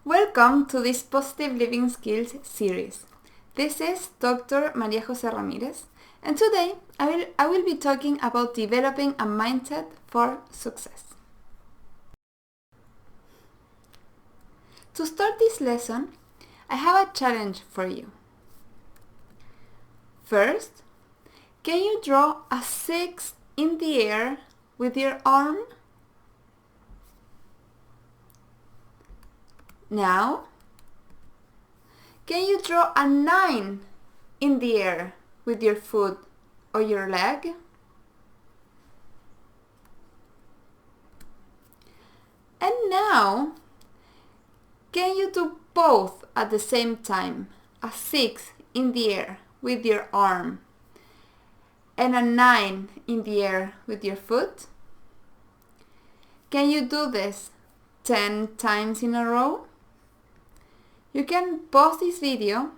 Welcome to this Positive Living Skills series. This is Dr. Maria Jose Ramirez, and today I will be talking about developing a mindset for success. To start this lesson, I have a challenge for you. First, can you draw a 6 in the air with your arm? Now, can you draw a 9 in the air with your foot or your leg? And now, can you do both at the same time? A 6 in the air with your arm and a 9 in the air with your foot? Can you do this 10 times in a row? You can pause this video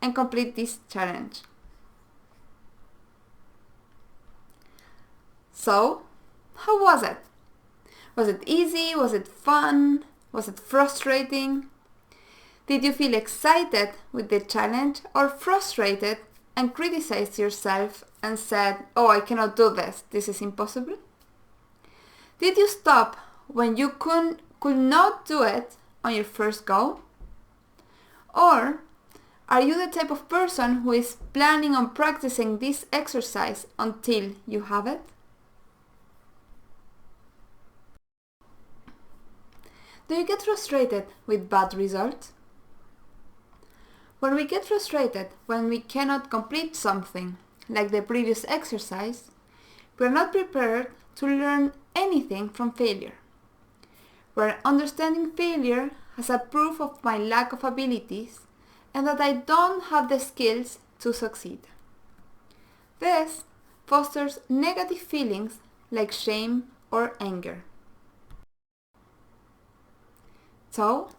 and complete this challenge. So, how was it? Was it easy? Was it fun? Was it frustrating? Did you feel excited with the challenge or frustrated and criticized yourself and said, "Oh, I cannot do this. This is impossible"? Did you stop when you could not do it on your first go? Or are you the type of person who is planning on practicing this exercise until you have it? Do you get frustrated with bad results? When we get frustrated when we cannot complete something, like the previous exercise, we are not prepared to learn anything from failure. We're understanding failure as a proof of my lack of abilities and that I don't have the skills to succeed. This fosters negative feelings like shame or anger. So,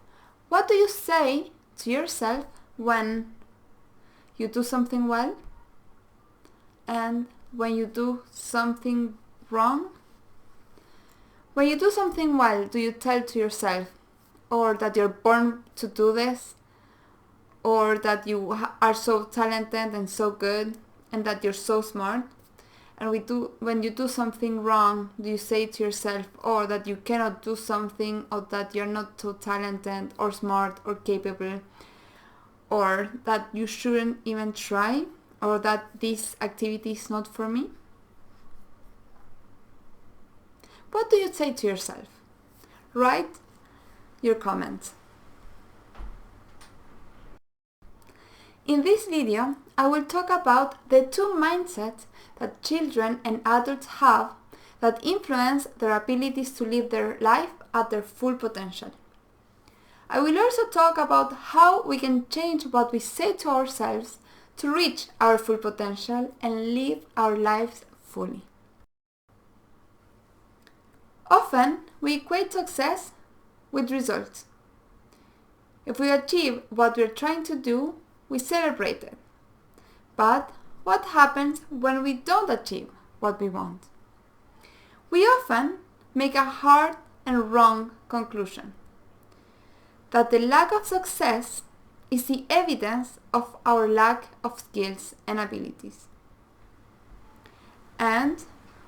what do you say to yourself when you do something well and when you do something wrong? When you do something well, do you tell to yourself, or that you're born to do this, or that you are so talented and so good, and that you're so smart? And when you do something wrong, do you say to yourself, or that you cannot do something, or that you're not so talented or smart or capable, or that you shouldn't even try, or that this activity is not for me? What do you say to yourself? Write your comments. In this video, I will talk about the two mindsets that children and adults have that influence their abilities to live their life at their full potential. I will also talk about how we can change what we say to ourselves to reach our full potential and live our lives fully. Often, we equate success with results. If we achieve what we're trying to do, we celebrate it. But what happens when we don't achieve what we want? We often make a hard and wrong conclusion: that the lack of success is the evidence of our lack of skills and abilities. And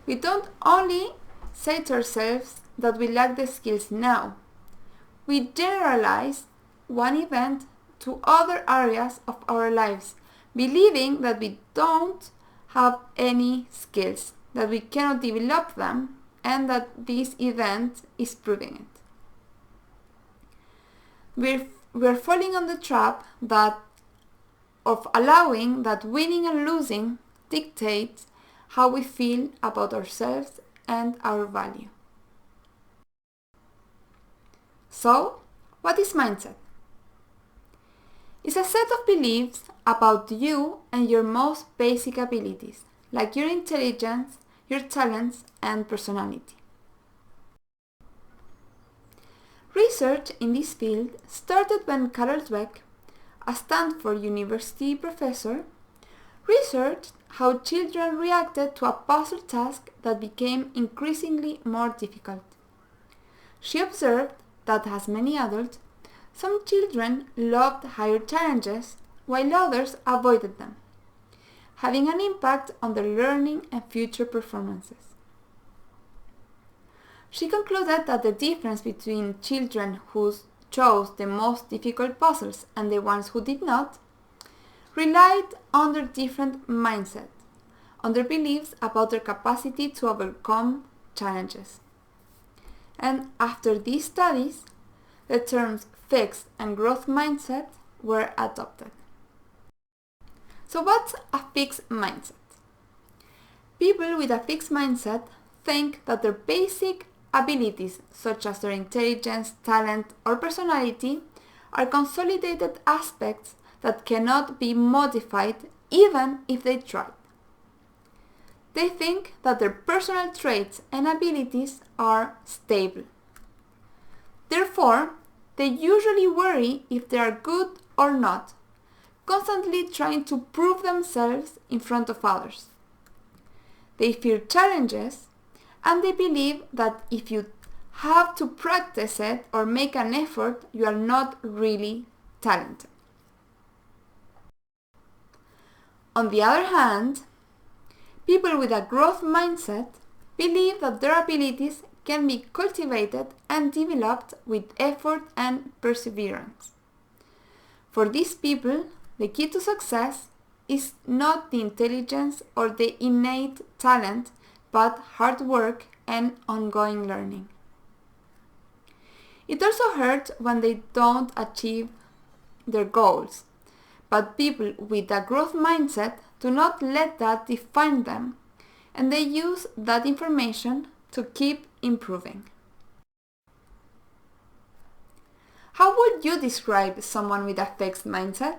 we don't only say to ourselves that we lack the skills now. We generalize one event to other areas of our lives, believing that we don't have any skills, that we cannot develop them, and that this event is proving it. We're falling on the trap of allowing that winning and losing dictates how we feel about ourselves and our value. So, what is mindset? It's a set of beliefs about you and your most basic abilities, like your intelligence, your talents, and personality. Research in this field started when Dweck, a Stanford University professor, researched how children reacted to a puzzle task that became increasingly more difficult. She observed that, as many adults, Some children loved higher challenges, while others avoided them, having an impact on their learning and future performances. She concluded that the difference between children who chose the most difficult puzzles and the ones who did not relied on their different mindset, on their beliefs about their capacity to overcome challenges. And after these studies, the terms fixed and growth mindset were adopted. So what's a fixed mindset? People with a fixed mindset think that their basic abilities, such as their intelligence, talent, or personality, are consolidated aspects that cannot be modified even if they tried. They think that their personal traits and abilities are stable. Therefore, they usually worry if they are good or not, constantly trying to prove themselves in front of others. They fear challenges, and they believe that if you have to practice it or make an effort, you are not really talented. On the other hand, people with a growth mindset believe that their abilities can be cultivated and developed with effort and perseverance. For these people, the key to success is not the intelligence or the innate talent, but hard work and ongoing learning. It also hurts when they don't achieve their goals, but people with a growth mindset do not let that define them, and they use that information to keep improving. How would you describe someone with a fixed mindset?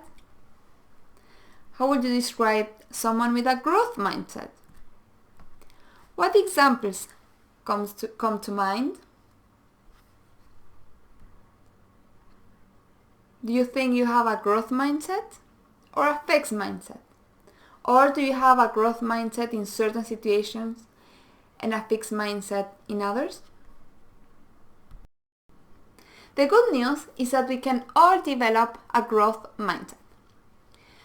How would you describe someone with a growth mindset? What examples come to mind? Do you think you have a growth mindset or a fixed mindset? Or do you have a growth mindset in certain situations and a fixed mindset in others? The good news is that we can all develop a growth mindset.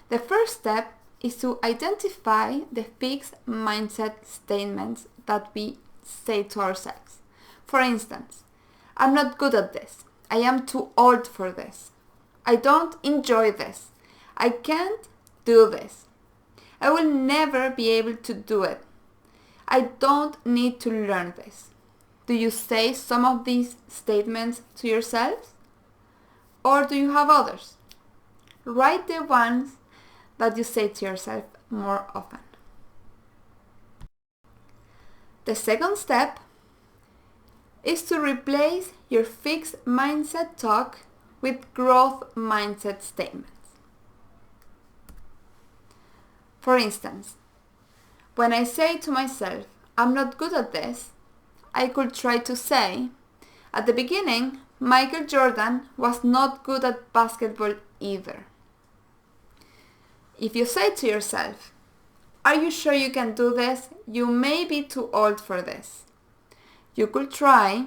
The first step is to identify the fixed mindset statements that we say to ourselves. For instance, I'm not good at this. I am too old for this. I don't enjoy this. I can't do this. I will never be able to do it. I don't need to learn this. Do you say some of these statements to yourselves? Or do you have others? Write the ones that you say to yourself more often. The second step is to replace your fixed mindset talk with growth mindset statements. For instance, when I say to myself, I'm not good at this, I could try to say, at the beginning, Michael Jordan was not good at basketball either. If you say to yourself, are you sure you can do this? You may be too old for this. You could try,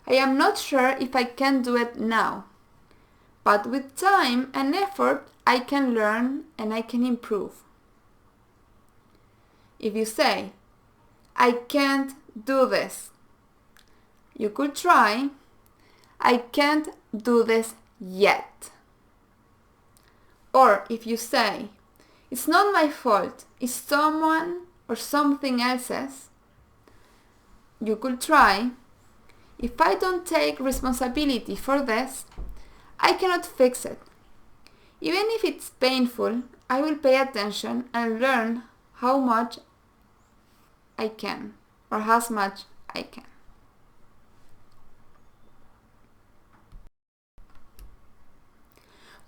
I am not sure if I can do it now, but with time and effort, I can learn and I can improve. If you say, I can't do this, you could try, I can't do this yet. Or if you say, it's not my fault, it's someone or something else's, you could try, if I don't take responsibility for this, I cannot fix it. Even if it's painful, I will pay attention and learn how much I can, or as much I can.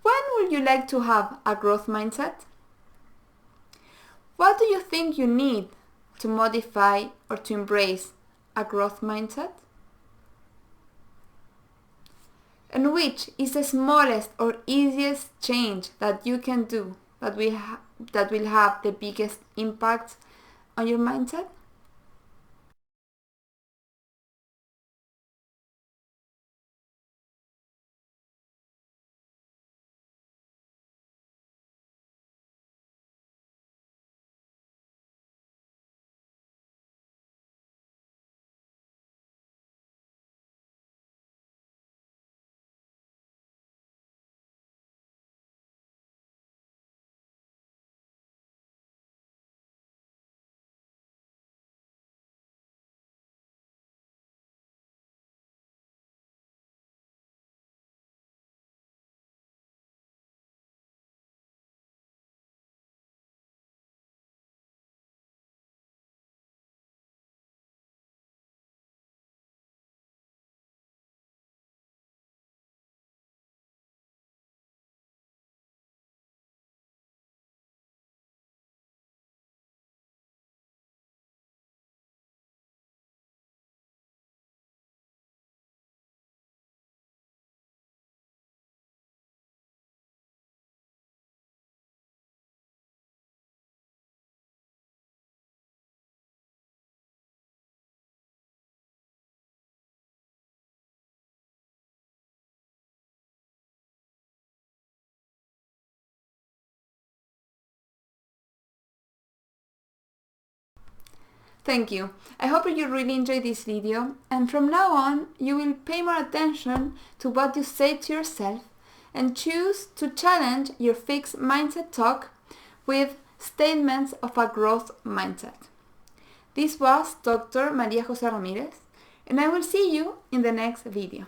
When would you like to have a growth mindset? What do you think you need to modify or to embrace a growth mindset? And which is the smallest or easiest change that you can do that will have the biggest impact on your mindset? Thank you. I hope you really enjoyed this video, and from now on you will pay more attention to what you say to yourself and choose to challenge your fixed mindset talk with statements of a growth mindset. This was Dr. Maria Jose Ramirez, and I will see you in the next video.